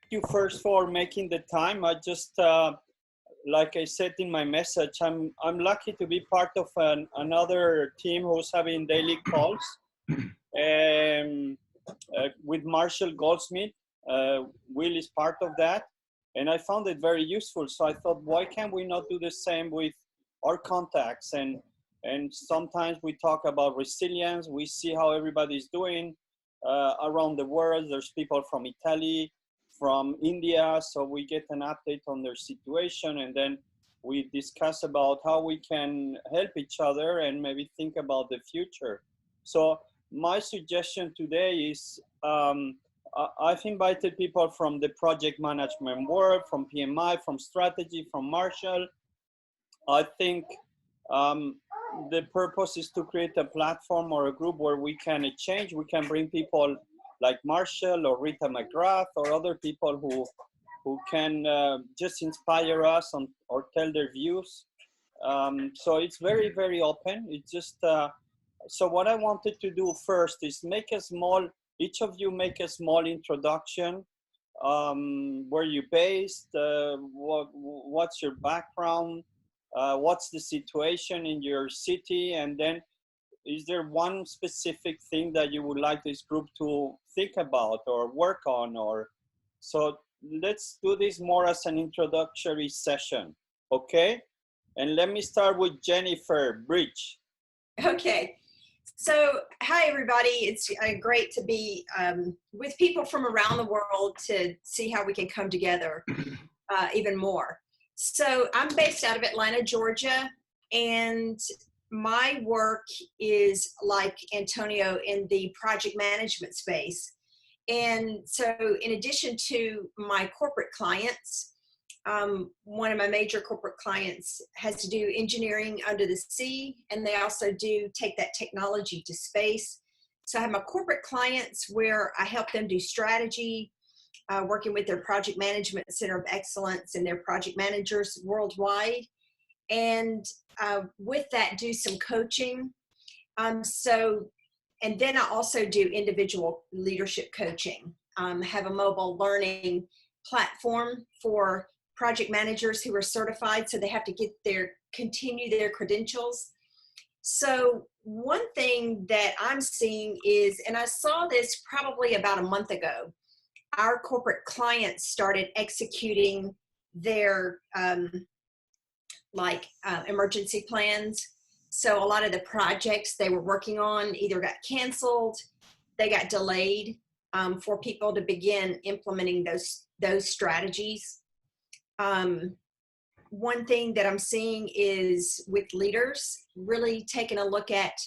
you first for making the time. I just, like I said in my message, I'm lucky to be part of another team who's having daily calls with Marshall Goldsmith. Will is part of that, and I found it very useful. So I thought, why can't we not do the same with our contacts? And sometimes we talk about resilience. We see how everybody's doing around the world. There's people from Italy, from India, so we get an update on their situation, and then we discuss about how we can help each other and maybe think about the future. So my suggestion today is I've invited people from the project management world, from PMI, from strategy, from Marshall. I think the purpose is to create a platform or a group where we can exchange. We can bring people like Marshall or Rita McGrath or other people who can just inspire us or tell their views. So it's very, very open. It's just, so what I wanted to do first is each of you make a small introduction. Where you based, what's your background, what's the situation in your city, and then is there one specific thing that you would like this group to think about or work on? Or so let's do this more as an introductory session, okay? And let me start with Jennifer Bridge. Okay, so hi everybody. It's great to be with people from around the world to see how we can come together even more. So I'm based out of Atlanta, Georgia, and my work is like Antonio in the project management space. And so in addition to my corporate clients, one of my major corporate clients has to do engineering under the sea, and they also do take that technology to space. So I have my corporate clients where I help them do strategy, working with their project management center of excellence and their project managers worldwide. And with that, do some coaching. And then I also do individual leadership coaching. Have a mobile learning platform for project managers who are certified, so they have to continue their credentials. So one thing that I'm seeing is, and I saw this probably about a month ago, our corporate clients started executing their emergency plans. So a lot of the projects they were working on either got canceled, they got delayed for people to begin implementing those strategies. One thing that I'm seeing is with leaders really taking a look at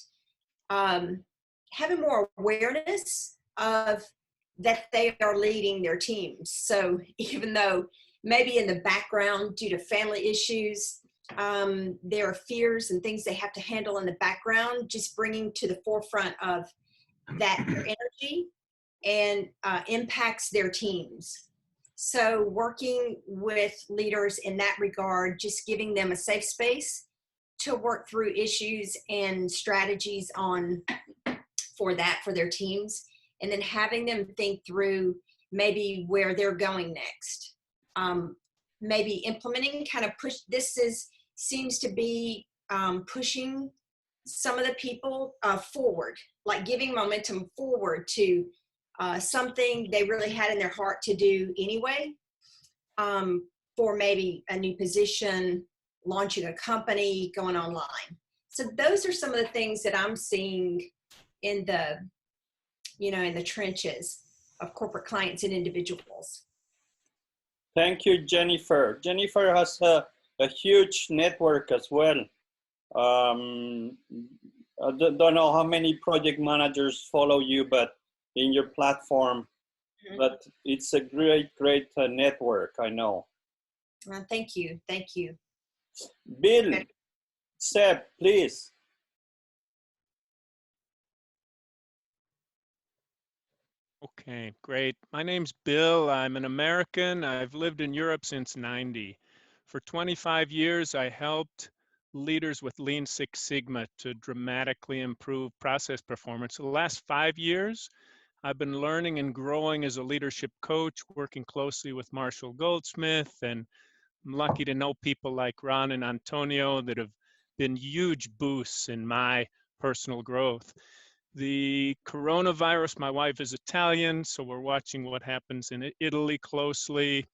having more awareness of that they are leading their teams. So even though maybe in the background due to family issues, there are fears and things they have to handle in the background, just bringing to the forefront of that their energy and impacts their teams. So working with leaders in that regard, just giving them a safe space to work through issues and strategies for their teams, and then having them think through maybe where they're going next. Maybe implementing, kind of seems to be pushing some of the people forward, like giving momentum forward to something they really had in their heart to do anyway, for maybe a new position, launching a company, going online. So those are some of the things that I'm seeing in the trenches of corporate clients and individuals. Thank you, Jennifer. Jennifer has a huge network as well. I don't know how many project managers follow you, but in your platform, but it's a great network, I know. Thank you. Bill, okay. Seb, please. Okay, great. My name's Bill. I'm an American. I've lived in Europe since '90. For 25 years, I helped leaders with Lean Six Sigma to dramatically improve process performance. For the last 5 years, I've been learning and growing as a leadership coach, working closely with Marshall Goldsmith, and I'm lucky to know people like Ron and Antonio that have been huge boosts in my personal growth. The coronavirus, my wife is Italian, so we're watching what happens in Italy closely.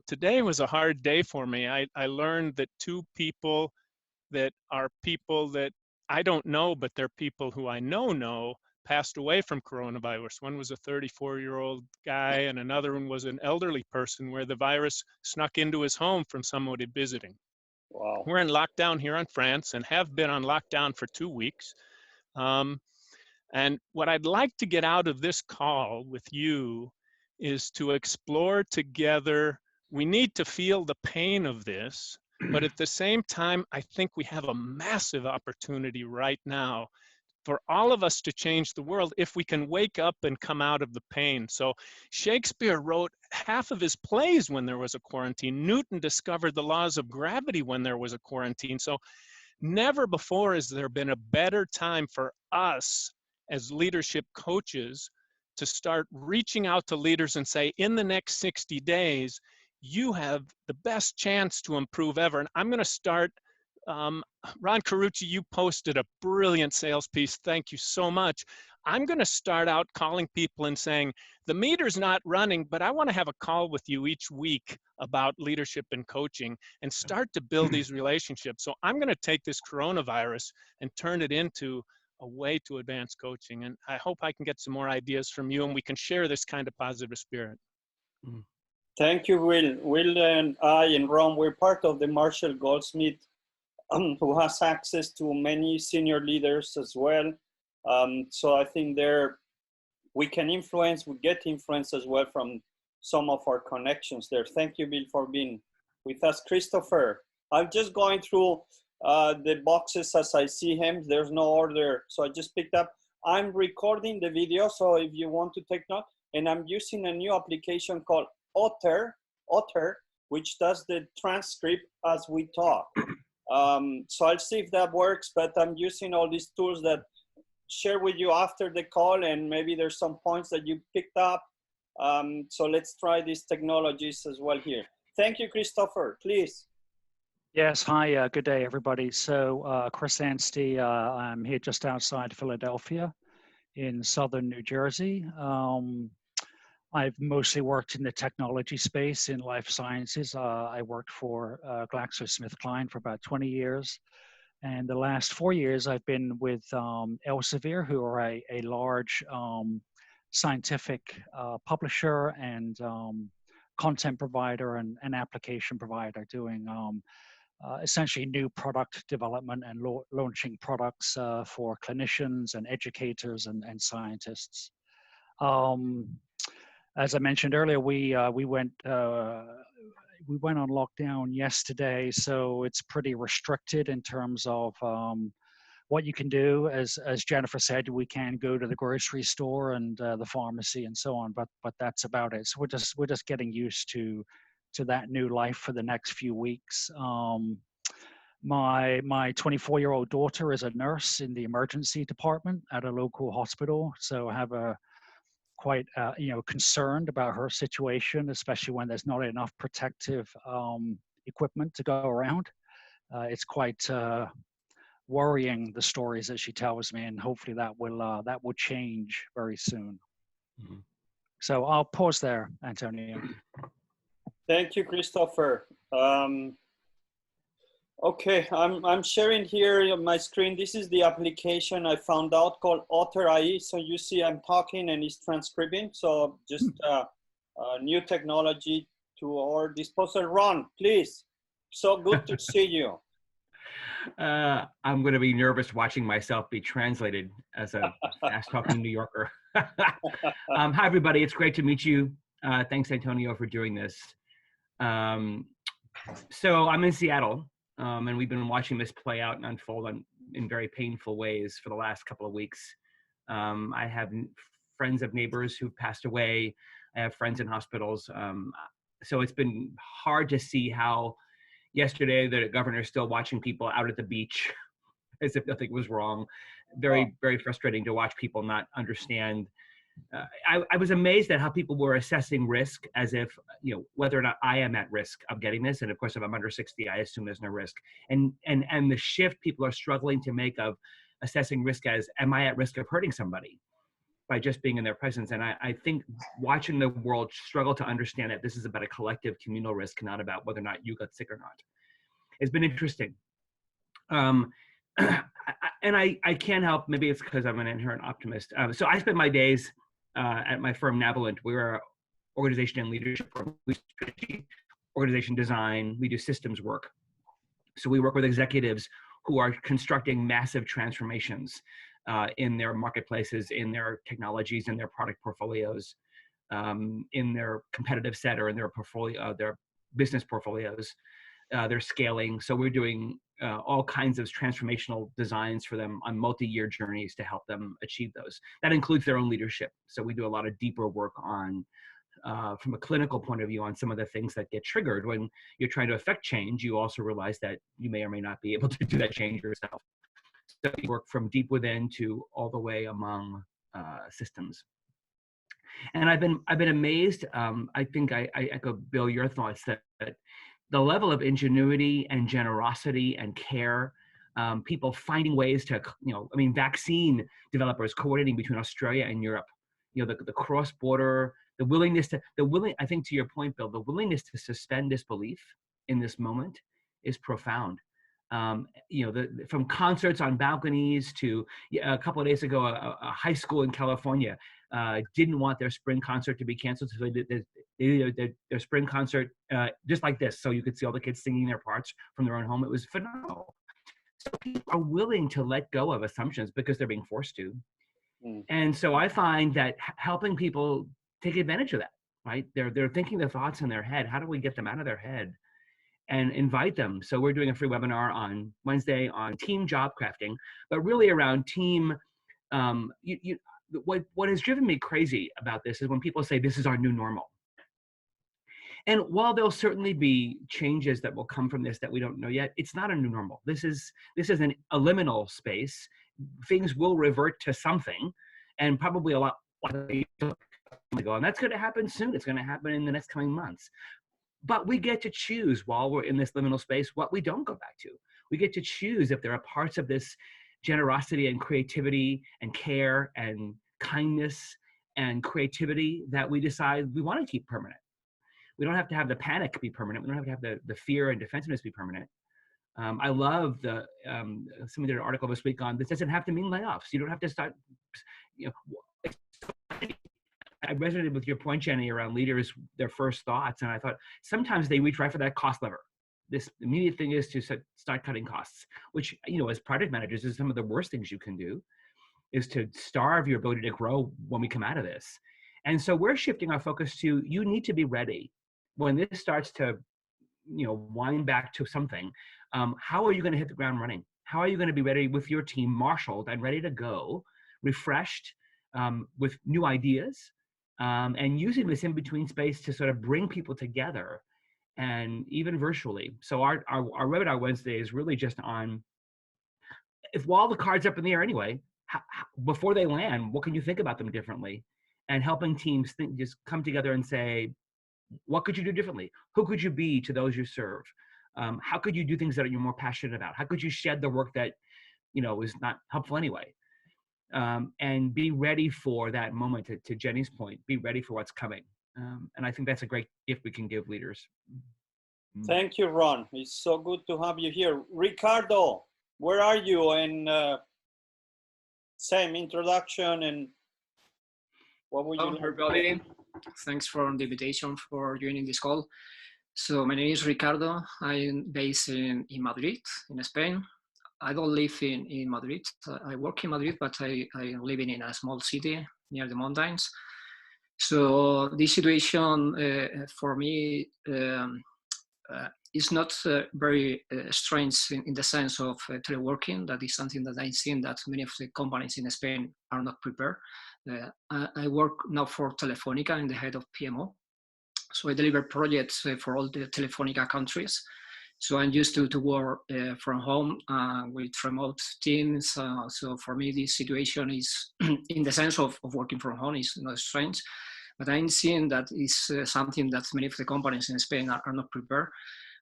Today was a hard day for me. I learned that two people that are people that I don't know, but they're people who I know, passed away from coronavirus. One was a 34-year-old guy, and another one was an elderly person where the virus snuck into his home from somebody visiting. Wow. We're in lockdown here in France and have been on lockdown for 2 weeks. And what I'd like to get out of this call with you is to explore together. We need to feel the pain of this, but at the same time, I think we have a massive opportunity right now for all of us to change the world if we can wake up and come out of the pain. So Shakespeare wrote half of his plays when there was a quarantine. Newton discovered the laws of gravity when there was a quarantine. So never before has there been a better time for us as leadership coaches to start reaching out to leaders and say, in the next 60 days, you have the best chance to improve ever. And I'm going to start, Ron Carucci, you posted a brilliant sales piece. Thank you so much. I'm going to start out calling people and saying, the meter's not running, but I want to have a call with you each week about leadership and coaching and start to build these relationships. So I'm going to take this coronavirus and turn it into a way to advance coaching. And I hope I can get some more ideas from you and we can share this kind of positive spirit. Thank you, Will. Will and I and Ron, we're part of the Marshall Goldsmith, who has access to many senior leaders as well. So I think we can influence, we get influence as well from some of our connections there. Thank you, Bill, for being with us. Christopher, I'm just going through the boxes as I see him. There's no order, so I just picked up. I'm recording the video, so if you want to take note, and I'm using a new application called Otter, which does the transcript as we talk. So I'll see if that works, but I'm using all these tools that share with you after the call, and maybe there's some points that you picked up. So let's try these technologies as well here. Thank you, Christopher, please. Yes, hi, good day, everybody. So Chris Anstey, I'm here just outside Philadelphia in southern New Jersey. I've mostly worked in the technology space in life sciences. I worked for GlaxoSmithKline for about 20 years. And the last 4 years, I've been with Elsevier, who are a large scientific publisher and content provider and application provider doing essentially new product development and launching products for clinicians and educators and scientists. As I mentioned earlier, we went on lockdown yesterday, so it's pretty restricted in terms of what you can do. As Jennifer said, we can go to the grocery store and the pharmacy and so on, but that's about it. So we're just getting used to that new life for the next few weeks. My 24-year-old daughter is a nurse in the emergency department at a local hospital, so I have quite concerned about her situation, especially when there's not enough protective equipment to go around. It's quite worrying, the stories that she tells me, and hopefully that will change very soon. Mm-hmm. So I'll pause there, Antonio. Thank you, Christopher. Okay, I'm sharing here on my screen. This is the application I found out called Otter AI. So you see I'm talking and it's transcribing. So just new technology to our disposal. Ron, please. So good to see you. I'm going to be nervous watching myself be translated as a fast-talking New Yorker. Hi, everybody. It's great to meet you. Thanks, Antonio, for doing this. So I'm in Seattle. And we've been watching this play out and unfold in very painful ways for the last couple of weeks. I have friends of neighbors who've passed away. I have friends in hospitals. So it's been hard to see how yesterday the governor's still watching people out at the beach as if nothing was wrong. Very, very frustrating to watch people not understand I was amazed at how people were assessing risk as if, whether or not I am at risk of getting this. And of course, if I'm under 60, I assume there's no risk. And the shift people are struggling to make of assessing risk as, am I at risk of hurting somebody by just being in their presence? And I think watching the world struggle to understand that this is about a collective communal risk, not about whether or not you got sick or not. It's been interesting. And I can't help, maybe it's because I'm an inherent optimist. So I spend my days at my firm, Navilant. We're an organization and leadership firm. We do strategy, organization design, we do systems work. So we work with executives who are constructing massive transformations in their marketplaces, in their technologies, in their product portfolios, in their competitive set or in their portfolio, their business portfolios. They're scaling. So we're doing all kinds of transformational designs for them on multi-year journeys to help them achieve those. That includes their own leadership. So we do a lot of deeper work on, from a clinical point of view, on some of the things that get triggered when you're trying to affect change. You also realize that you may or may not be able to do that change yourself. So we work from deep within to all the way among systems. And I've been amazed. I think I echo, Bill, your thoughts that the level of ingenuity and generosity and care, people finding ways to, vaccine developers coordinating between Australia and Europe, the cross-border, I think to your point, Bill, the willingness to suspend disbelief in this moment is profound. From concerts on balconies to a couple of days ago, a high school in California didn't want their spring concert to be canceled, so they did their spring concert just like this, so you could see all the kids singing their parts from their own home. It was phenomenal. So people are willing to let go of assumptions because they're being forced to. And so I find that helping people take advantage of that, right? They're thinking the thoughts in their head. How do we get them out of their head? And invite them. So we're doing a free webinar on Wednesday on team job crafting, but really around team. What has driven me crazy about this is when people say this is our new normal. And while there'll certainly be changes that will come from this that we don't know yet, it's not a new normal. This is a liminal space. Things will revert to something, and probably a lot ago. And that's going to happen soon. It's going to happen in the next coming months. But we get to choose while we're in this liminal space what we don't go back to. We get to choose if there are parts of this generosity and creativity and care and kindness and creativity that we decide we want to keep permanent. We don't have to have the panic be permanent. We don't have to have the fear and defensiveness be permanent. I love somebody did an article this week on this doesn't have to mean layoffs. You don't have to start, I resonated with your point, Jenny, around leaders, their first thoughts. And I thought sometimes they reach right for that cost lever. This immediate thing is to start cutting costs, which, as project managers is some of the worst things you can do, is to starve your ability to grow when we come out of this. And so we're shifting our focus to, you need to be ready. When this starts to, wind back to something, how are you going to hit the ground running? How are you going to be ready with your team marshaled and ready to go, refreshed, with new ideas, and using this in-between space to sort of bring people together, and even virtually. So our webinar Wednesday is really just on, while the card's up in the air anyway, before they land, what can you think about them differently? And helping teams just come together and say, what could you do differently? Who could you be to those you serve? How could you do things that you're more passionate about? How could you shed the work that, is not helpful anyway? And be ready for that moment, to Jenny's point, be ready for what's coming. And I think that's a great gift we can give leaders. Thank you, Ron. It's so good to have you here. Ricardo, where are you? And same introduction, and what would you like? Everybody, thanks for the invitation for joining this call. So my name is Ricardo. I'm based in Madrid, in Spain. I don't live in Madrid. I work in Madrid, but I'm living in a small city near the mountains. So this situation for me is not very strange in the sense of teleworking. That is something that I've seen that many of the companies in Spain are not prepared. I work now for Telefónica. I'm the head of PMO. So I deliver projects for all the Telefónica countries. So I'm used to work from home with remote teams. So for me, this situation is, in the sense of working from home, is not strange. But I'm seeing that is something that many of the companies in Spain are not prepared.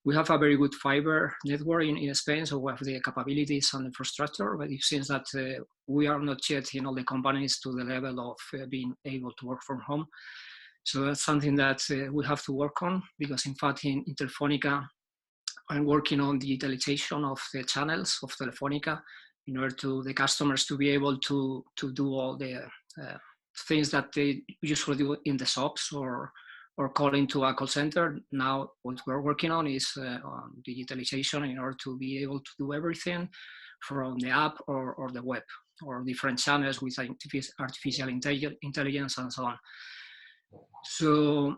We have a very good fiber network in Spain, so we have the capabilities and infrastructure, but it seems that we are not yet in all the companies to the level of being able to work from home. So that's something that we have to work on, because in fact in Telefónica, I'm working on digitalization of the channels of Telefónica in order to the customers to be able to do all the things that they usually do in the shops or call into a call center. Now what we're working on is on digitalization in order to be able to do everything from the app or the web or different channels with artificial intelligence and so on. So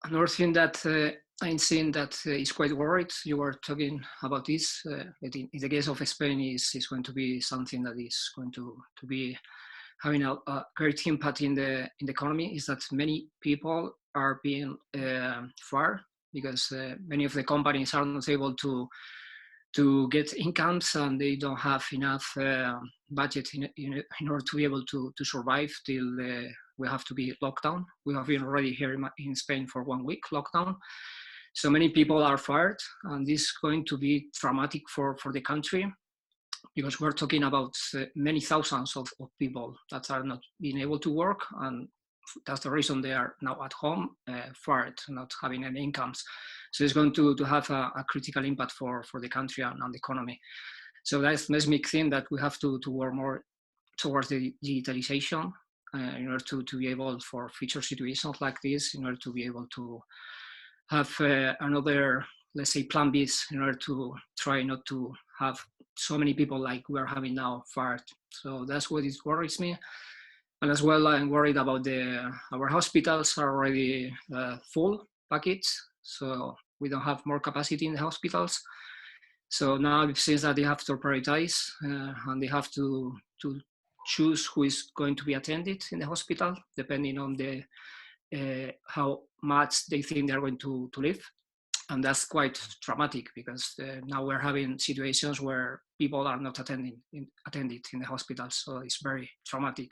another thing that I'm seeing that is quite worried, you were talking about this, in the case of Spain is going to be something that is going to be having a great impact in the economy, is that many people are being fired because many of the companies are not able to get incomes, and they don't have enough budget in order to be able to survive till we have to be locked down. We have been already here in Spain for 1 week lockdown. So many people are fired, and this is going to be traumatic for the country, because we're talking about many thousands of people that are not being able to work, and that's the reason they are now at home, fired, not having any incomes. So it's going to have a critical impact for the country and the economy. So that makes me think that we have to work more towards the digitalization in order to be able, for future situations like this, in order to be able to have another, let's say, plan B in order to try not to have so many people like we're having now fired. So that's what it worries me. And as well, I'm worried about our hospitals are already full packets, so we don't have more capacity in the hospitals. So now it seems that they have to prioritize and they have to choose who is going to be attended in the hospital, depending on how much they think they're going to live. And that's quite traumatic, because now we're having situations where people are not attended in the hospital. So it's very traumatic,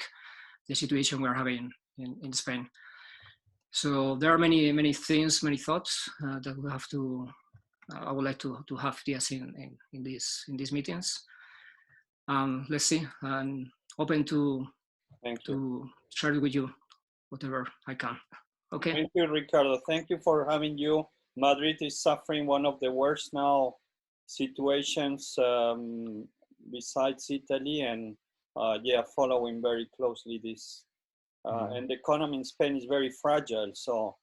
the situation we're having in Spain. So there are many things, many thoughts that we have to, I would like to have this in these meetings. Let's see, I'm open to share with you whatever I can. Okay. Thank you, Ricardo. Thank you for having you. Madrid is suffering one of the worst now situations besides Italy, and yeah, following very closely this. And the economy in Spain is very fragile, so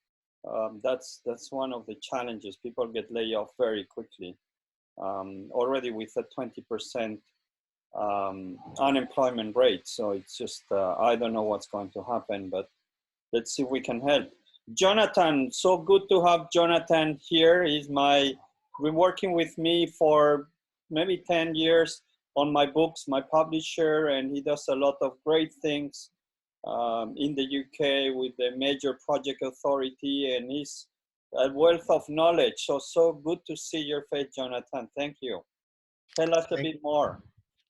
that's one of the challenges. People get laid off very quickly, already with a 20% unemployment rate. So it's just, I don't know what's going to happen, but let's see if we can help. Jonathan, so good to have Jonathan here. He's been working with me for maybe 10 years on my books, my publisher, and he does a lot of great things in the UK with the major project authority, and he's a wealth of knowledge. So good to see your face, Jonathan. Thank you. Tell us a bit more.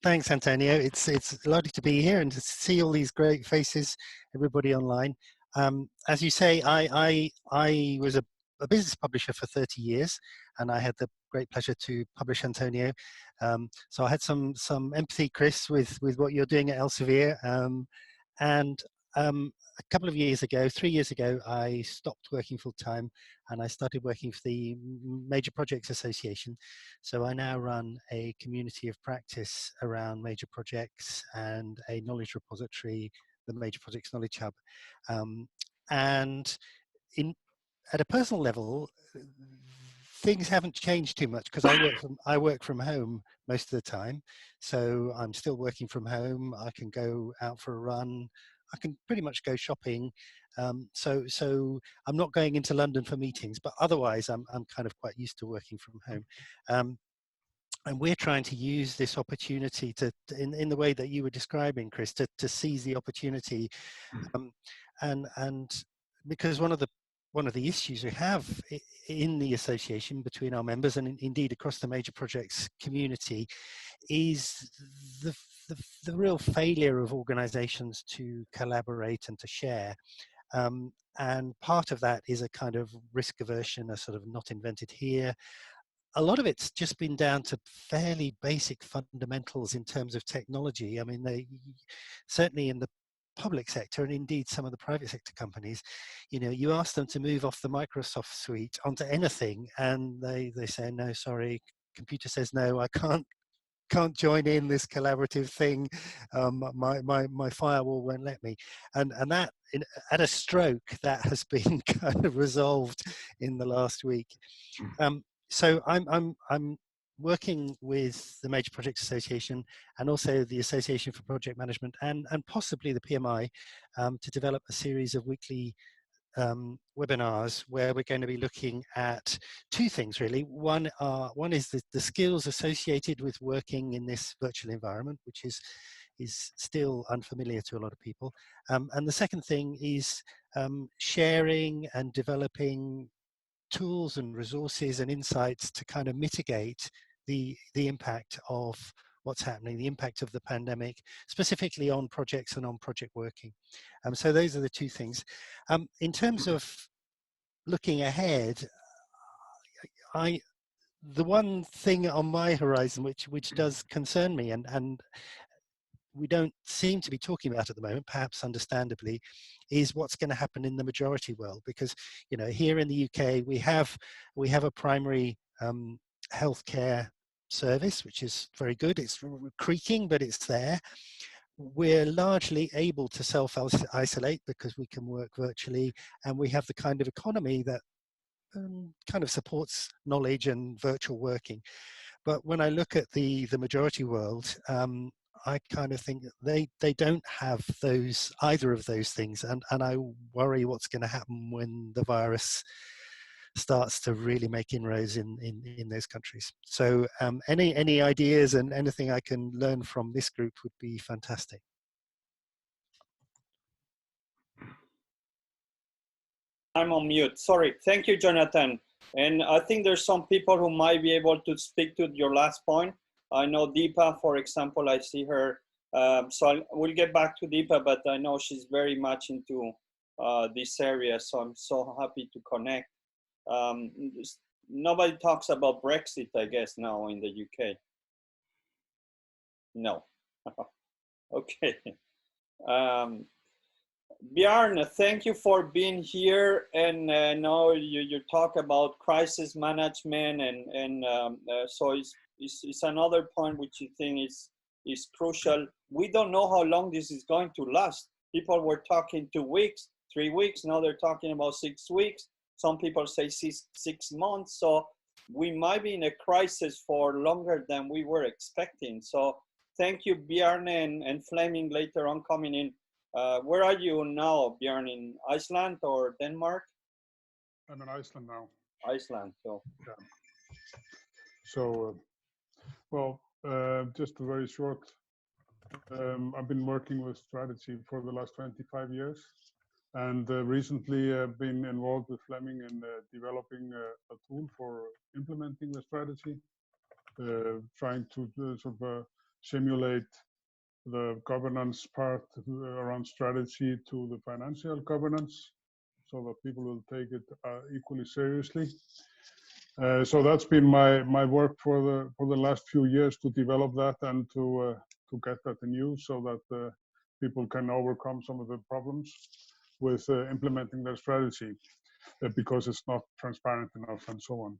Thanks, Antonio. It's lovely to be here and to see all these great faces, everybody online. As you say, I was a business publisher for 30 years, and I had the great pleasure to publish Antonio. So I had some empathy, Chris, with what you're doing at Elsevier. And a couple of years ago, 3 years ago, I stopped working full time and I started working for the Major Projects Association. So I now run a community of practice around major projects and a knowledge repository, the Major Projects Knowledge Hub. And at a personal level, things haven't changed too much because I work from home most of the time. So I'm still working from home. I can go out for a run. I can pretty much go shopping. So I'm not going into London for meetings, but otherwise I'm kind of quite used to working from home. And we're trying to use this opportunity in the way that you were describing, Chris, to seize the opportunity. And because one of the one of the issues we have in the association between our members and indeed across the major projects community is the, the real failure of organizations to collaborate and to share. And part of that is a kind of risk aversion, a sort of not invented here. A lot of it's just been down to fairly basic fundamentals in terms of technology. I mean, they certainly in the public sector and indeed some of the private sector companies, you know, you ask them to move off the Microsoft suite onto anything and they say, no, sorry, computer says no, I can't join in this collaborative thing. My firewall won't let me, and that at a stroke that has been kind of resolved in the last week. So I'm working with the Major Projects Association and also the Association for Project Management and possibly the PMI to develop a series of weekly webinars where we're going to be looking at two things really. One is the skills associated with working in this virtual environment, which is still unfamiliar to a lot of people. And the second thing is sharing and developing tools and resources and insights to kind of mitigate the impact of what's happening, the impact of the pandemic, specifically on projects and on project working. So those are the two things. In terms of looking ahead, the one thing on my horizon which does concern me and we don't seem to be talking about at the moment, perhaps understandably, is what's going to happen in the majority world. Because, you know, here in the UK, we have a primary healthcare service, which is very good. It's creaking, but it's there. We're largely able to self-isolate because we can work virtually, and we have the kind of economy that kind of supports knowledge and virtual working. But when I look at the majority world, I kind of think that they don't have either of those things, and I worry what's going to happen when the virus starts to really make inroads in those countries. So any ideas and anything I can learn from this group would be fantastic. I'm on mute. Sorry. Thank you, Jonathan. And I think there's some people who might be able to speak to your last point. I know Deepa, for example, I see her. So we'll get back to Deepa, but I know she's very much into this area. So I'm so happy to connect. Nobody talks about Brexit, I guess, now in the UK. No. Okay. Bjorn, thank you for being here. And now you talk about crisis management, and so it's another point which you think is crucial. We don't know how long this is going to last. People were talking 2 weeks, 3 weeks. Now they're talking about 6 weeks. Some people say 6 months. So we might be in a crisis for longer than we were expecting. So thank you, Bjorn and Fleming later on coming in. Where are you now, Bjorn? In Iceland or Denmark? I'm in Iceland now. Iceland, so. Yeah. So, well, just a very short. I've been working with strategy for the last 25 years, and recently been involved with Fleming in developing a tool for implementing the strategy, trying to sort of simulate the governance part around strategy to the financial governance, so that people will take it equally seriously. So that's been my work for the last few years, to develop that and to get that in use, so that people can overcome some of the problems with implementing their strategy, because it's not transparent enough and so on.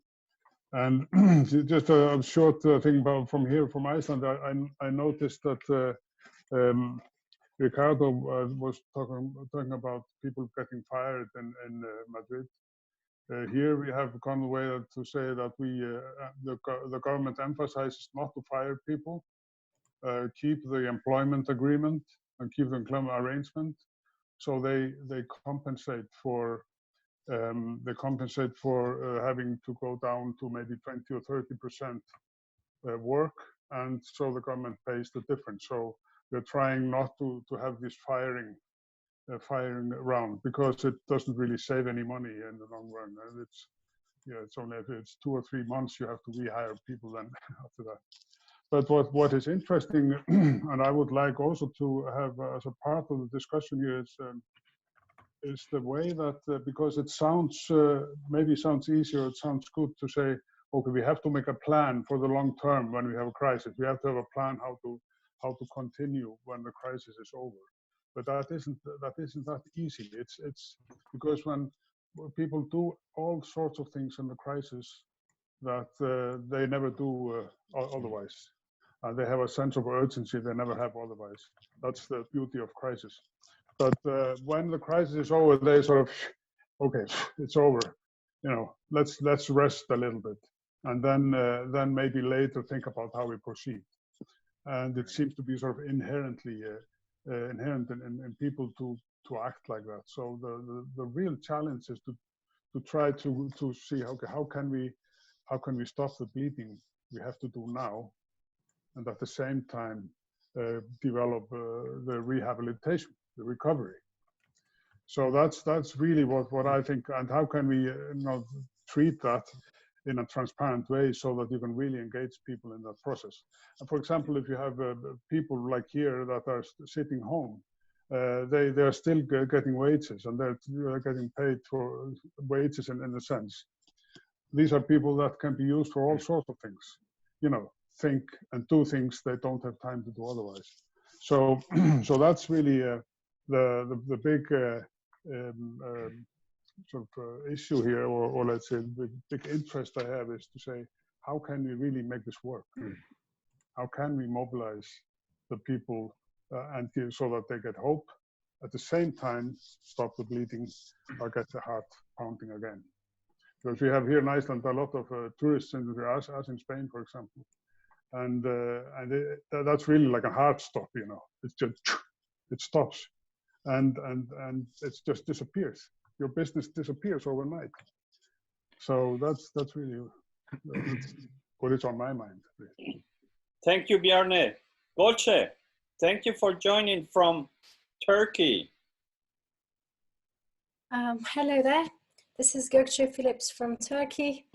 And just a short thing about from Iceland, I noticed that Ricardo was talking about people getting fired in Madrid. Here we have gone the way to say that the government emphasizes not to fire people, keep the employment agreement and keep the employment arrangement, so they compensate for having to go down to maybe 20 or 30% work, and so the government pays the difference. So they're trying not to have this firing firing around, because it doesn't really save any money in the long run. And it's only if it's 2 or 3 months you have to rehire people then after that. But what is interesting, and I would like also to have as a part of the discussion here, is the way that, because it sounds, maybe sounds easier, it sounds good to say, okay, we have to make a plan for the long term when we have a crisis. We have to have a plan how to continue when the crisis is over. But that isn't that easy. It's because when people do all sorts of things in the crisis that they never do otherwise. They have a sense of urgency they never have otherwise. That's the beauty of crisis. But when the crisis is over, they sort of, okay, it's over. You know, let's rest a little bit, and then maybe later think about how we proceed. And it seems to be sort of inherent in people to act like that. So the real challenge is to try to see, okay, how can we stop the bleeding we have to do now, and at the same time develop the rehabilitation, the recovery. So that's really what I think. And how can we treat that in a transparent way so that you can really engage people in that process? And for example, if you have people like here that are sitting home, they're still getting wages, and they're getting paid for wages in a sense. These are people that can be used for all sorts of things, you know, think and do things they don't have time to do otherwise. So so that's really the big sort of issue here, or let's say the big interest I have, is to say, how can we really make this work? How can we mobilize the people and so that they get hope, at the same time stop the bleeding or get the heart pounding again? Because we have here in Iceland a lot of tourists, as in Spain, for example, and that's really like a heart stop, you know. It's just, it stops, and it just disappears. Your business disappears overnight. So that's really what is on my mind. Thank you, Bjorn. Golce, thank you for joining from Turkey. Hello there. This is Gökçe Phillips from Turkey.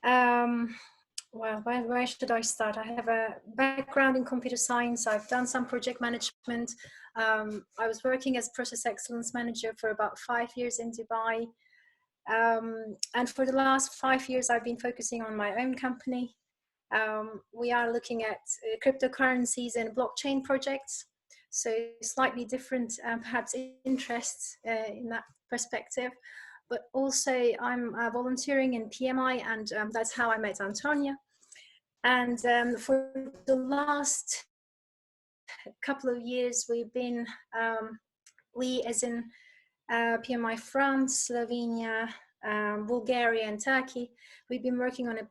Well, where should I start? I have a background in computer science. I've done some project management. I was working as process excellence manager for about 5 years in Dubai. And for the last 5 years, I've been focusing on my own company. We are looking at cryptocurrencies and blockchain projects. So slightly different, perhaps, interests in that perspective. But also I'm volunteering in PMI, and that's how I met Antonia. And for the last couple of years, we've been, we as in PMI France, Slovenia, Bulgaria and Turkey, we've been working on a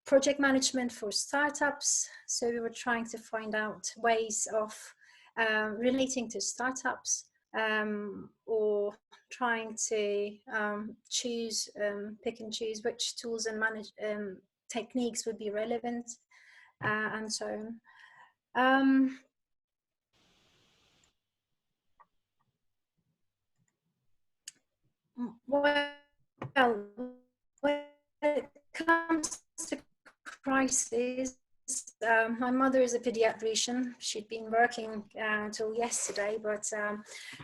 project management for startups. So we were trying to find out ways of relating to startups, or trying to choose, pick and choose which tools and techniques would be relevant, and so on. Well, when it comes to crisis, my mother is a pediatrician. She'd been working until yesterday, but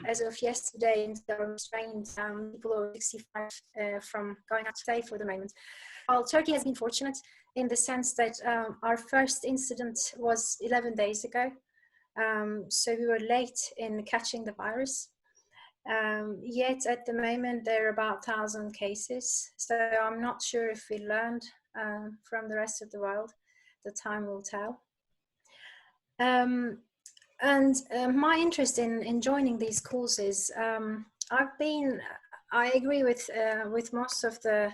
as of yesterday, they're restrained people over 65 from going out today for the moment. Well, Turkey has been fortunate in the sense that our first incident was 11 days ago. So we were late in catching the virus. Yet at the moment, there are about 1,000 cases. So I'm not sure if we learned from the rest of the world. The time will tell. And my interest in joining these courses, I agree with most of the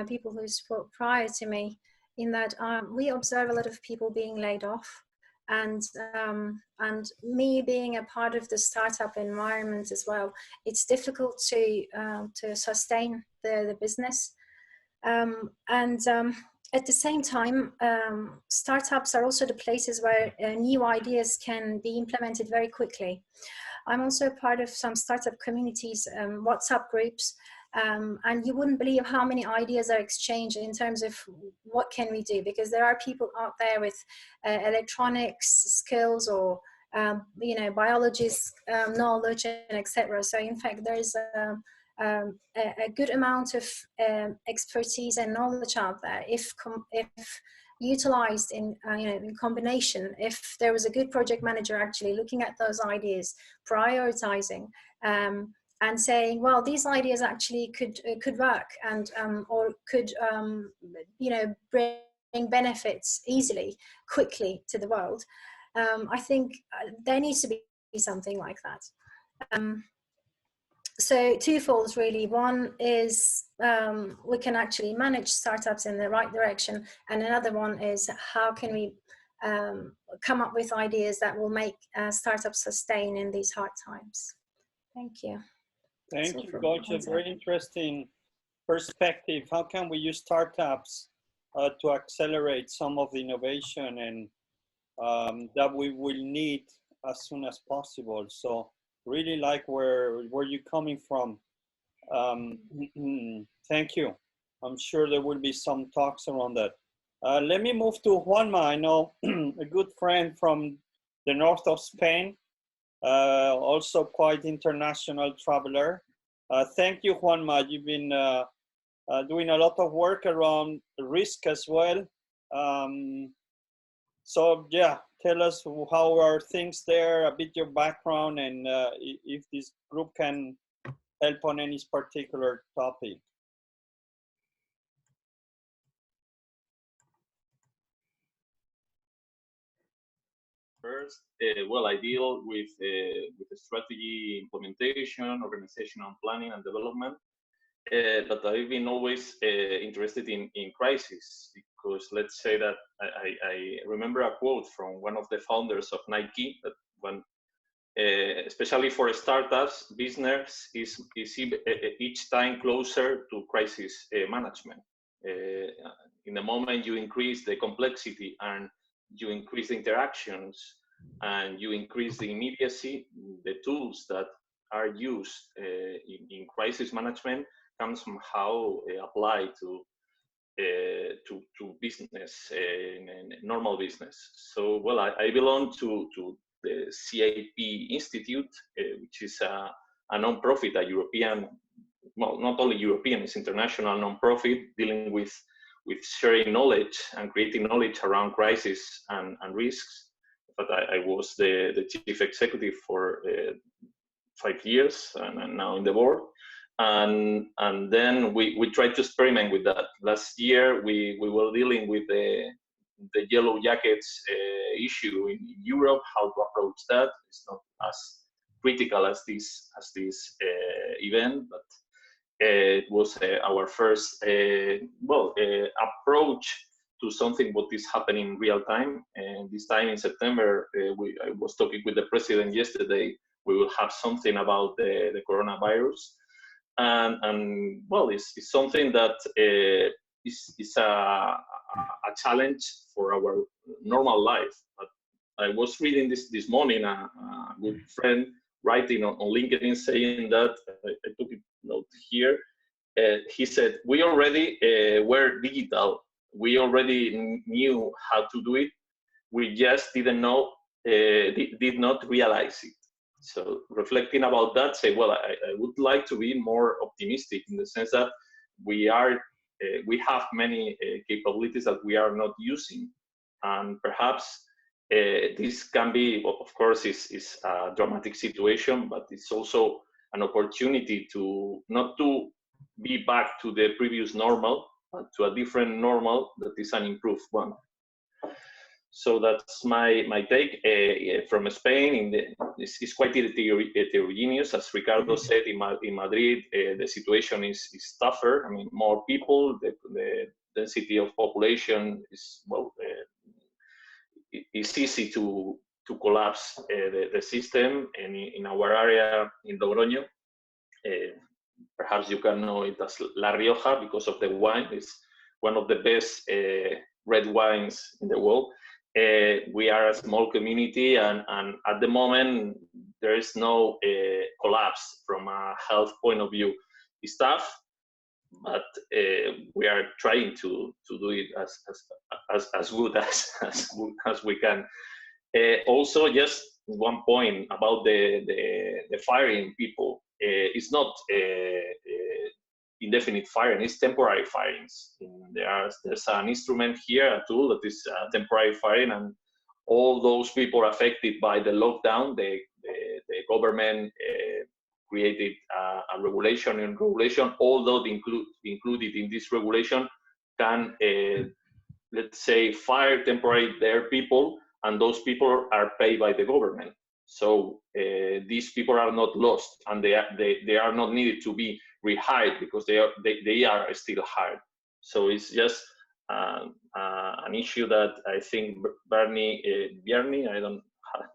people who spoke prior to me, in that we observe a lot of people being laid off, and me being a part of the startup environment as well. It's difficult to sustain the business, at the same time, startups are also the places where new ideas can be implemented very quickly. I'm also part of some startup communities, WhatsApp groups, and you wouldn't believe how many ideas are exchanged in terms of what can we do, because there are people out there with electronics skills or you know, biologist knowledge and etc. So in fact, there is a good amount of expertise and knowledge out there if utilized in you know, in combination. If there was a good project manager actually looking at those ideas, prioritizing, and saying, well, these ideas actually could work, and or could you know, bring benefits easily, quickly to the world. I think there needs to be something like that. So twofold really. One is we can actually manage startups in the right direction, and another one is how can we come up with ideas that will make startups sustain in these hard times. Thank you. Thank you, Golcha. Very interesting perspective. How can we use startups to accelerate some of the innovation and that we will need as soon as possible? So really like where you're coming from. Thank you. I'm sure there will be some talks around that. Let me move to Juanma. I know a good friend from the north of Spain, also quite international traveler. Thank you, Juanma. You've been doing a lot of work around risk as well. So yeah, tell us how are things there, a bit your background, and if this group can help on any particular topic. First, well, I deal with the strategy implementation, organizational planning, and development. But I've been always interested in crisis, because let's say that I remember a quote from one of the founders of Nike that when, especially for startups, business is each time closer to crisis management. In the moment you increase the complexity and you increase the interactions and you increase the immediacy, the tools that are used in crisis management can somehow apply to business, normal business. So, well, I belong to the CAP Institute, which is a non-profit, a European, well, not only European, it's international non-profit dealing with sharing knowledge and creating knowledge around crisis and risks. But I was the chief executive for 5 years and now in the board. And then we tried to experiment with that. Last year, we were dealing with the yellow jackets issue in Europe, how to approach that. It's not as critical as this event, but it was our first approach to something what is happening in real time. And this time in September, I was talking with the president yesterday. We will have something about the coronavirus. And well, it's something that is a challenge for our normal life. But I was reading this morning, a good friend writing on LinkedIn saying that, I took a note here, he said, we already were digital. We already knew how to do it. We just didn't know, did not realize it. So reflecting about that, say, well, I would like to be more optimistic in the sense that we have many capabilities that we are not using, and perhaps this can be, of course, is a dramatic situation, but it's also an opportunity to not to be back to the previous normal, but to a different normal that is an improved one. So that's my take from Spain. It's quite heterogeneous, as Ricardo said. In Madrid, the situation is tougher. I mean, more people. The density of population is it's easy to collapse the system. And in our area in Logroño, perhaps you can know it as La Rioja because of the wine. It's one of the best red wines in the world. We are a small community, and at the moment, there is no collapse from a health point of view. It's tough, but we are trying to do it as good as we can. Also, just one point about the firing people. It's not indefinite firing, it's temporary firings. There's an instrument here, a tool that is temporary firing, and all those people affected by the lockdown, the government created a regulation, and regulation, although included in this regulation, can, let's say, fire temporarily their people, and those people are paid by the government. So these people are not lost, and they are not needed to be rehired because they are still hired. So it's just an issue that I think Bjorn, I don't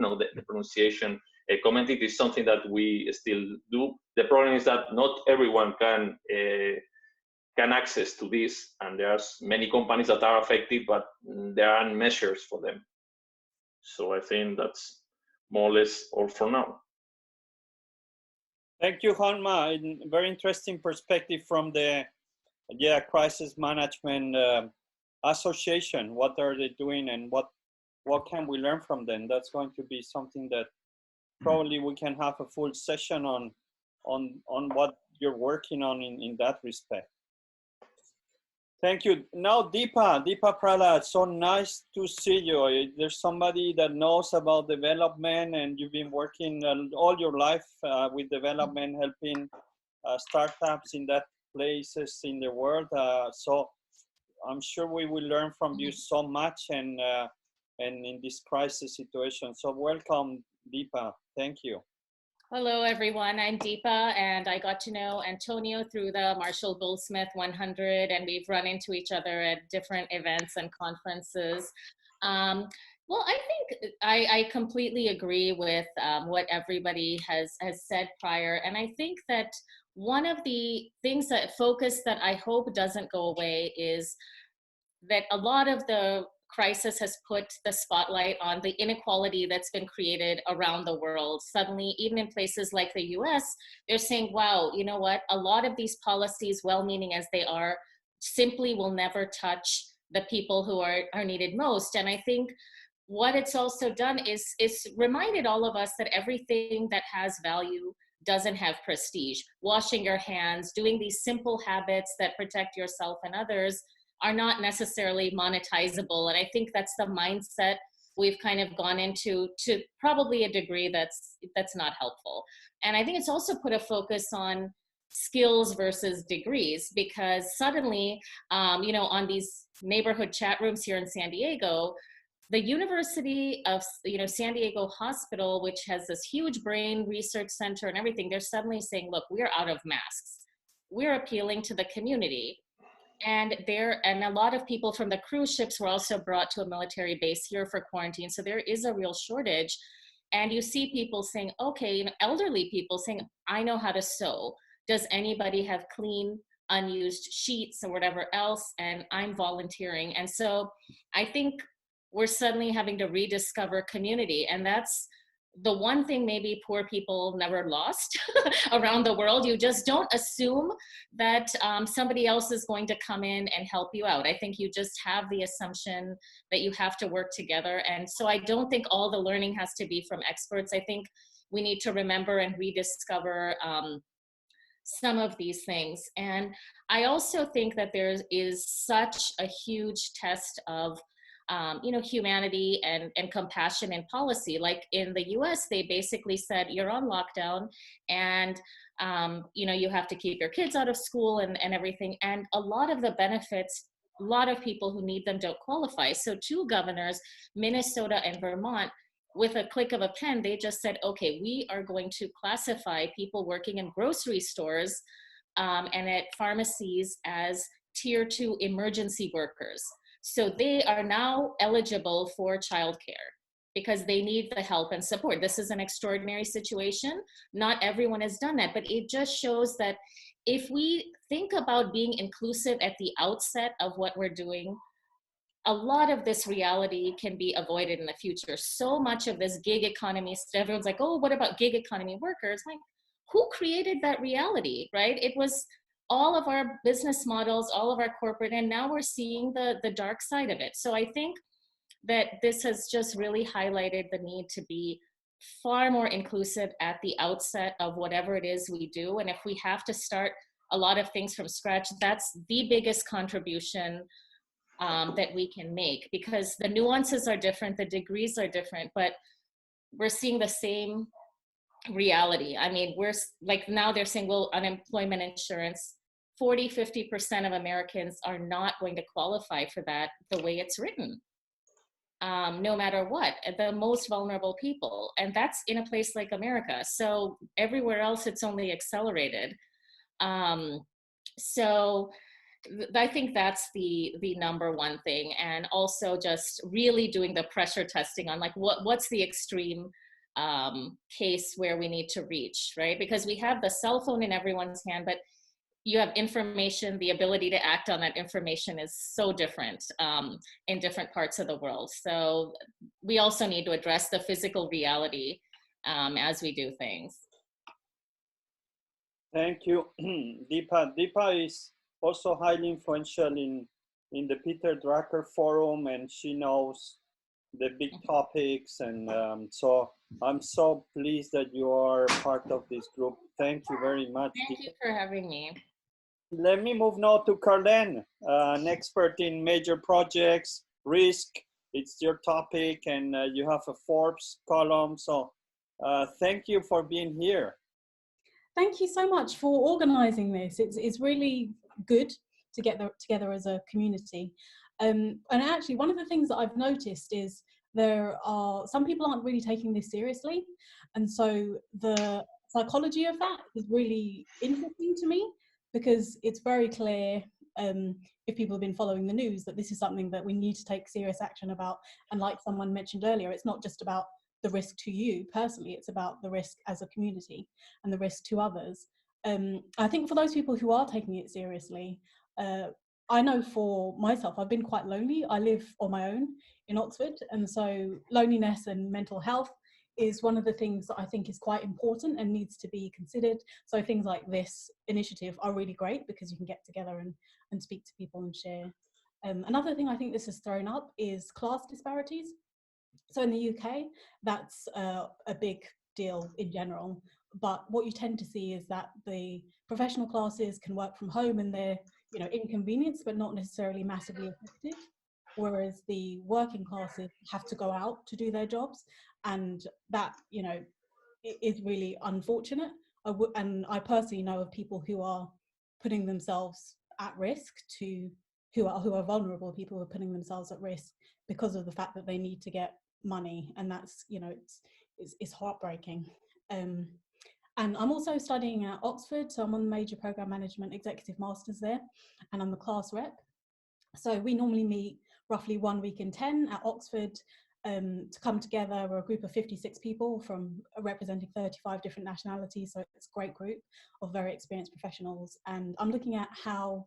know the pronunciation, commented, is something that we still do. The problem is that not everyone can access to this, and there's many companies that are affected, but there aren't measures for them. So I think that's more or less all for now. Thank you, Ronmy. Very interesting perspective from the crisis management association. What are they doing, and what can we learn from them? That's going to be something that probably we can have a full session on what you're working on in that respect. Thank you. Now, Deepa Prada, it's so nice to see you. There's somebody that knows about development, and you've been working all your life with development, helping startups in that places in the world. So I'm sure we will learn from you so much, and in this crisis situation. So welcome, Deepa. Thank you. Hello, everyone. I'm Deepa, and I got to know Antonio through the Marshall Goldsmith 100, and we've run into each other at different events and conferences. Well, I think I completely agree with what everybody has said prior, and I think that one of the things that focus that I hope doesn't go away is that a lot of the crisis has put the spotlight on the inequality that's been created around the world. Suddenly, even in places like the US, they're saying, wow, you know what? A lot of these policies, well-meaning as they are, simply will never touch the people who are needed most. And I think what it's also done is reminded all of us that everything that has value doesn't have prestige. Washing your hands, doing these simple habits that protect yourself and others are not necessarily monetizable. And I think that's the mindset we've kind of gone into to probably a degree that's not helpful. And I think it's also put a focus on skills versus degrees, because suddenly, you know, on these neighborhood chat rooms here in San Diego, the University of San Diego Hospital, which has this huge brain research center and everything, they're suddenly saying, look, we're out of masks. We're appealing to the community. And a lot of people from the cruise ships were also brought to a military base here for quarantine. So there is a real shortage. And you see people saying, okay, you know, elderly people saying, I know how to sew. Does anybody have clean, unused sheets or whatever else? And I'm volunteering. And so I think we're suddenly having to rediscover community. And that's the one thing maybe poor people never lost around the world. You just don't assume that somebody else is going to come in and help you out. I think you just have the assumption that you have to work together. And so I don't think all the learning has to be from experts. I think we need to remember and rediscover some of these things. And I also think that there is such a huge test of you know, humanity and compassion in policy. Like in the US, they basically said, you're on lockdown and, you know, you have to keep your kids out of school and everything. And a lot of the benefits, a lot of people who need them don't qualify. So two governors, Minnesota and Vermont, with a click of a pen, they just said, okay, we are going to classify people working in grocery stores and at pharmacies as tier 2 emergency workers. So they are now eligible for childcare because they need the help and support. This is an extraordinary situation. Not everyone has done that, but it just shows that if we think about being inclusive at the outset of what we're doing, a lot of this reality can be avoided in the future. So much of this gig economy, everyone's like, oh, what about gig economy workers? Like, who created that reality, right? It was all of our business models, all of our corporate, and now we're seeing the dark side of it. So I think that this has just really highlighted the need to be far more inclusive at the outset of whatever it is we do. And if we have to start a lot of things from scratch, that's the biggest contribution that we can make, because the nuances are different, the degrees are different, but we're seeing the same reality. I mean, we're like, now they're saying, well, unemployment insurance, 40–50% of Americans are not going to qualify for that the way it's written, no matter what, the most vulnerable people. And that's in a place like America. So everywhere else, it's only accelerated. So I think that's the number one thing. And also just really doing the pressure testing on like, what's the extreme case where we need to reach, right? Because we have the cell phone in everyone's hand, but you have information, the ability to act on that information is so different in different parts of the world. So we also need to address the physical reality as we do things. Thank you, Deepa. Deepa is also highly influential in the Peter Drucker Forum, and she knows the big topics. And so I'm so pleased that you are part of this group. Thank you very much. Thank you for having me. Let me move now to Carlene, an expert in major projects, risk. It's your topic, and you have a Forbes column. So thank you for being here. Thank you so much for organizing this. It's really good to get together as a community. And actually, one of the things that I've noticed is there are some people aren't really taking this seriously. And so the psychology of that is really interesting to me, because it's very clear, if people have been following the news, that this is something that we need to take serious action about. And like someone mentioned earlier, it's not just about the risk to you personally, it's about the risk as a community and the risk to others. I think for those people who are taking it seriously, I know for myself, I've been quite lonely. I live on my own in Oxford, and so loneliness and mental health is one of the things that I think is quite important and needs to be considered. So things like this initiative are really great, because you can get together and speak to people and share. Another thing I think this has thrown up is class disparities. So in the UK, that's a big deal in general. But what you tend to see is that the professional classes can work from home, and they're, you know, inconvenienced, but not necessarily massively effective. Whereas the working classes have to go out to do their jobs, and that, you know, is really unfortunate. And I personally know of people who are putting themselves at risk who are vulnerable people who are putting themselves at risk because of the fact that they need to get money, and that's, you know, it's heartbreaking. And I'm also studying at Oxford, so I'm on the major program management executive masters there, and I'm the class rep. So we normally meet roughly 1 week in 10 at Oxford to come together. We're a group of 56 people from representing 35 different nationalities, so it's a great group of very experienced professionals. And I'm looking at how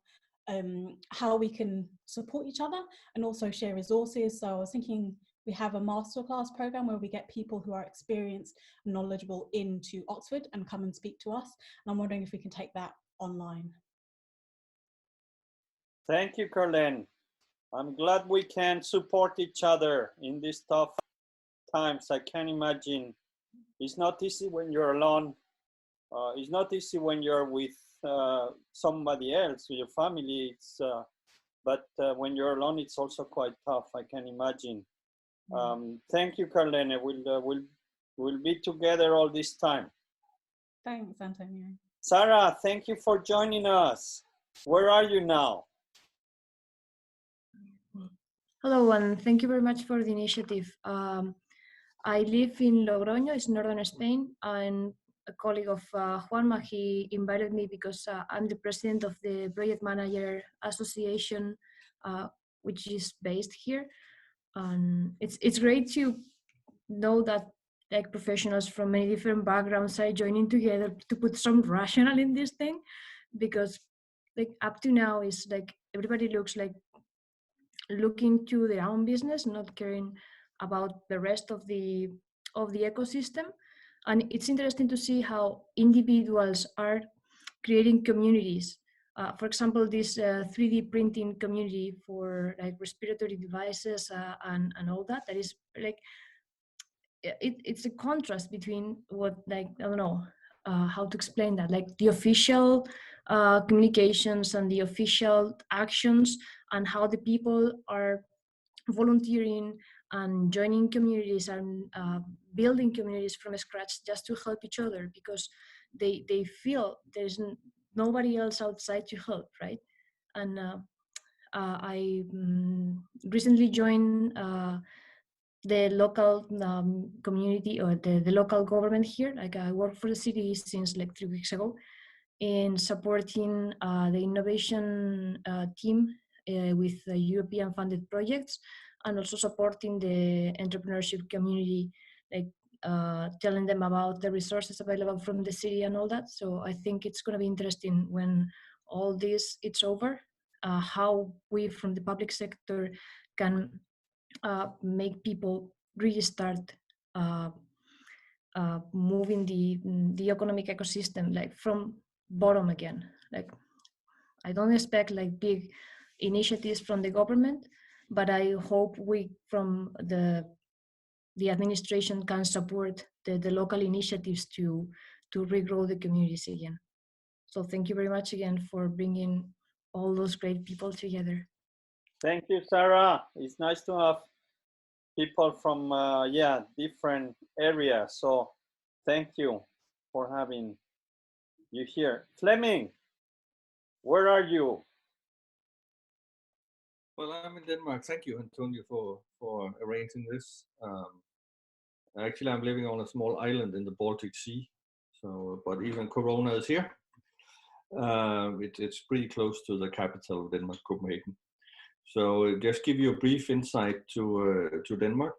we can support each other and also share resources. So I was thinking, we have a masterclass program where we get people who are experienced and knowledgeable into Oxford and come and speak to us. And I'm wondering if we can take that online. Thank you, Carlene. I'm glad we can support each other in these tough times. I can imagine it's not easy when you're alone. It's not easy when you're with somebody else, with your family. But when you're alone, it's also quite tough, I can imagine. Thank you, Carlene. We'll be together all this time. Thanks, Antonio. Sarah, thank you for joining us. Where are you now? Hello, and thank you very much for the initiative. I live in Logroño, it's northern Spain, and a colleague of Juanma, he invited me because I'm the president of the Project Manager Association, which is based here. And it's great to know that like professionals from many different backgrounds are joining together to put some rational in this thing, because like up to now is like everybody looks like looking to their own business, not caring about the rest of the ecosystem. And it's interesting to see how individuals are creating communities. For example, this 3D printing community for like respiratory devices and all that. That is like it's a contrast between what, like, I don't know how to explain that, like the official communications and the official actions, and how the people are volunteering and joining communities and building communities from scratch just to help each other, because they feel there's nobody else outside to help, right? And I recently joined the local community, or the local government here. Like, I work for the city since like 3 weeks ago, in supporting the innovation team with European funded projects, and also supporting the entrepreneurship community, like telling them about the resources available from the city and all that. So I think it's going to be interesting when all this it's over, how we from the public sector can make people really start moving the economic ecosystem, like from bottom again. Like, I don't expect like big initiatives from the government, but I hope we from the administration can support the local initiatives to regrow the communities again. So thank you very much again for bringing all those great people together. Thank you, Sarah. It's nice to have people from different areas. So thank you for having you here. Fleming, where are you? Well, I'm in Denmark. Thank you, Antonio, for arranging this. Actually, I'm living on a small island in the Baltic Sea. So, but even Corona is here. It's pretty close to the capital of Denmark, Copenhagen. So just give you a brief insight to Denmark,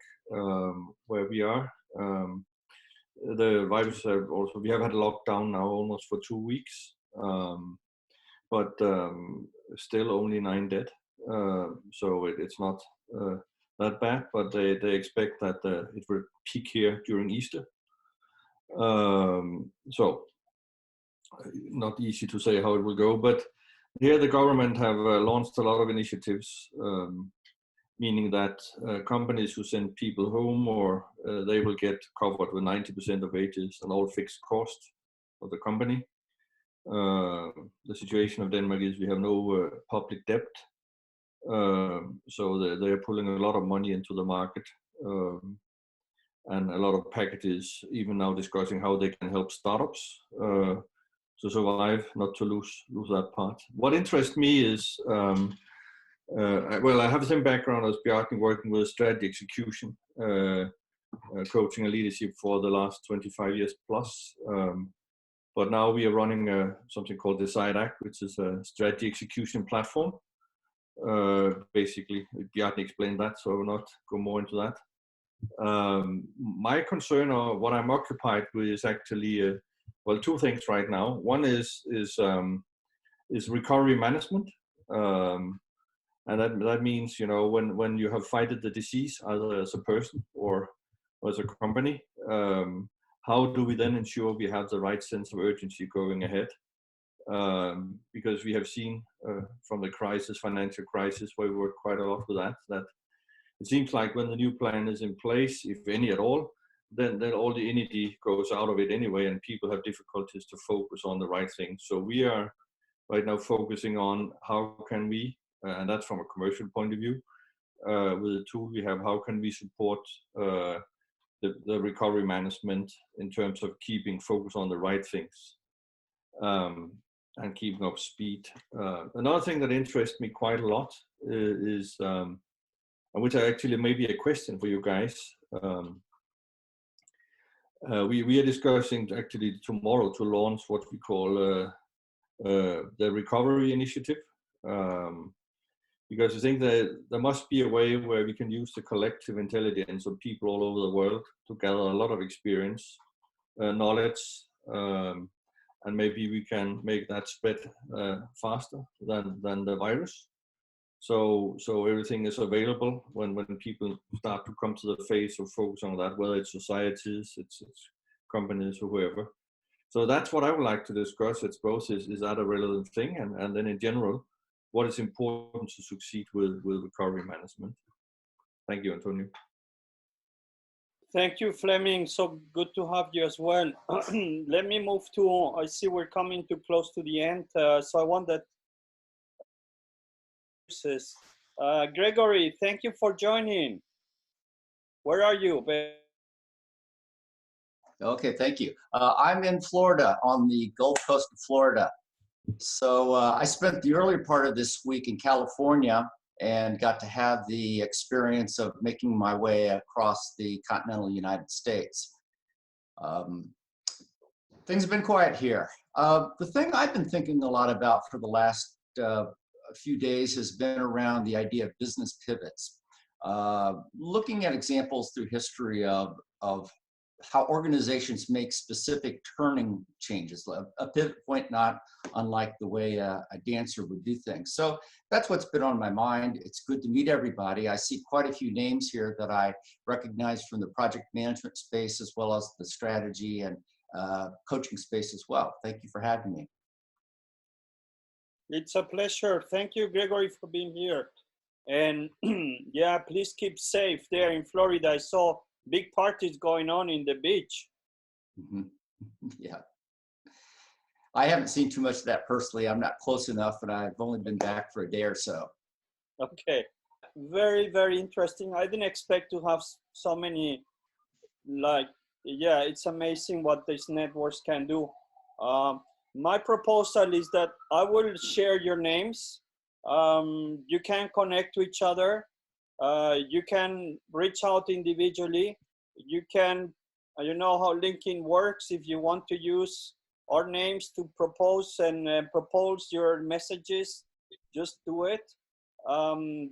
where we are. The virus we have had a lockdown now almost for 2 weeks, but still only 9 dead. So it's not that bad, but they expect that it will peak here during Easter. So not easy to say how it will go, but here the government have launched a lot of initiatives, meaning that companies who send people home, or they will get covered with 90% of wages and all fixed costs of the company. The situation of Denmark is we have no public debt, so they are pulling a lot of money into the market, and a lot of packages, even now discussing how they can help startups to survive, not to lose that part. What interests me is, well, I have the same background as Bjorn, working with strategy execution, coaching and leadership for the last 25 years plus. But now we are running something called Decide Act, which is a strategy execution platform. Basically, Bjorn explained that, so I will not go more into that. My concern, or what I'm occupied with, is actually well, 2 things right now. One is recovery management, and that means, you know, when you have fighted the disease, either as a person or as a company, how do we then ensure we have the right sense of urgency going ahead? Because we have seen from the financial crisis, where we work quite a lot with that it seems like when the new plan is in place, if any at all, then all the energy goes out of it anyway, and people have difficulties to focus on the right things. So we are right now focusing on how can we, and that's from a commercial point of view, with the tool we have, how can we support the recovery management in terms of keeping focus on the right things, and keeping up speed. Another thing that interests me quite a lot is, which I actually may be a question for you guys. We are discussing actually tomorrow to launch what we call the recovery initiative, because I think that there must be a way where we can use the collective intelligence of people all over the world to gather a lot of experience, knowledge, and maybe we can make that spread faster than the virus. So everything is available when people start to come to the face or focus on that, whether it's societies, it's companies or whoever. So that's what I would like to discuss. It's both, is that a relevant thing? And then in general, what is important to succeed with recovery management? Thank you, Antonio. Thank you, Fleming. So good to have you as well. Let me move to, I see we're coming too close to the end. So I want that. Gregory, thank you for joining. Where are you? Okay, thank you. I'm in Florida, on the Gulf Coast of Florida. So I spent the earlier part of this week in California and got to have the experience of making my way across the continental United States. Things have been quiet here. The thing I've been thinking a lot about for the last few days has been around the idea of business pivots. Looking at examples through history of how organizations make specific turning changes, a pivot point not unlike the way a dancer would do things. So that's what's been on my mind. It's good to meet everybody. I see quite a few names here that I recognize from the project management space as well as the strategy and coaching space as well. Thank you for having me. It's a pleasure. Thank you, Gregory, for being here. And yeah, please keep safe there in Florida. I saw big parties going on in the beach. Mm-hmm. Yeah. I haven't seen too much of that personally. I'm not close enough, and I've only been back for a day or so. Okay. Very, very interesting. I didn't expect to have so many, like, yeah, it's amazing what these networks can do. My proposal is that I will share your names. You can connect to each other. You can reach out individually. You can, you know how LinkedIn works. If you want to use our names to propose and propose your messages, just do it.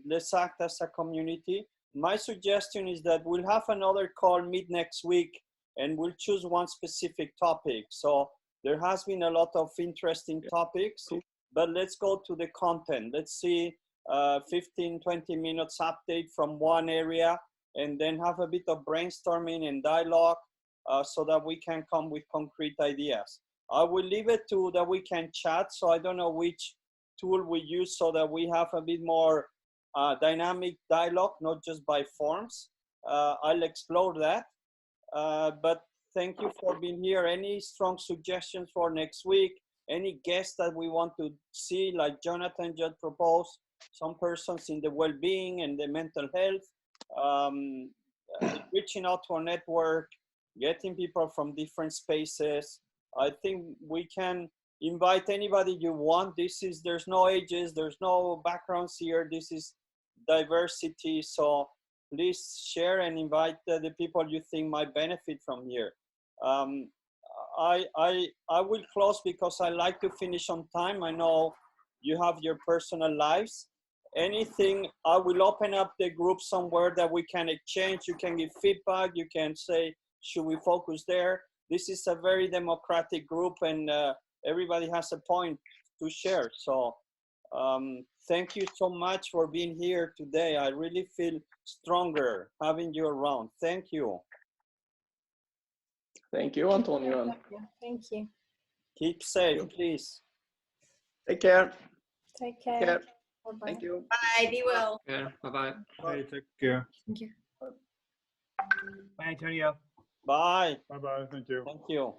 Let's act as a community. My suggestion is that we'll have another call mid next week and we'll choose one specific topic. So there has been a lot of interesting topics, but let's go to the content. Let's see 15, 20 minutes update from one area and then have a bit of brainstorming and dialogue so that we can come with concrete ideas. I will leave it to that we can chat. So I don't know which tool we use so that we have a bit more dynamic dialogue, not just by forms. I'll explore that. But thank you for being here. Any strong suggestions for next week? Any guests that we want to see, like Jonathan just proposed, some persons in the well-being and the mental health, reaching out to a network, getting people from different spaces. I think we can invite anybody you want. There's no ages, there's no backgrounds here. This is diversity. So please share and invite the people you think might benefit from here. I will close because I like to finish on time. I know you have your personal lives. Anything, I will open up the group somewhere that we can exchange. You can give feedback. You can say, should we focus there? This is a very democratic group and everybody has a point to share. So thank you so much for being here today. I really feel stronger having you around. Thank you. Thank you, Antonio. Thank you. Keep safe, please. Take care. Take care. Care. Bye-bye. Thank you. Bye. Be well. Yeah, bye-bye. Hey, take care. Thank you. Bye, Antonio. Bye. Bye-bye. Thank you. Thank you.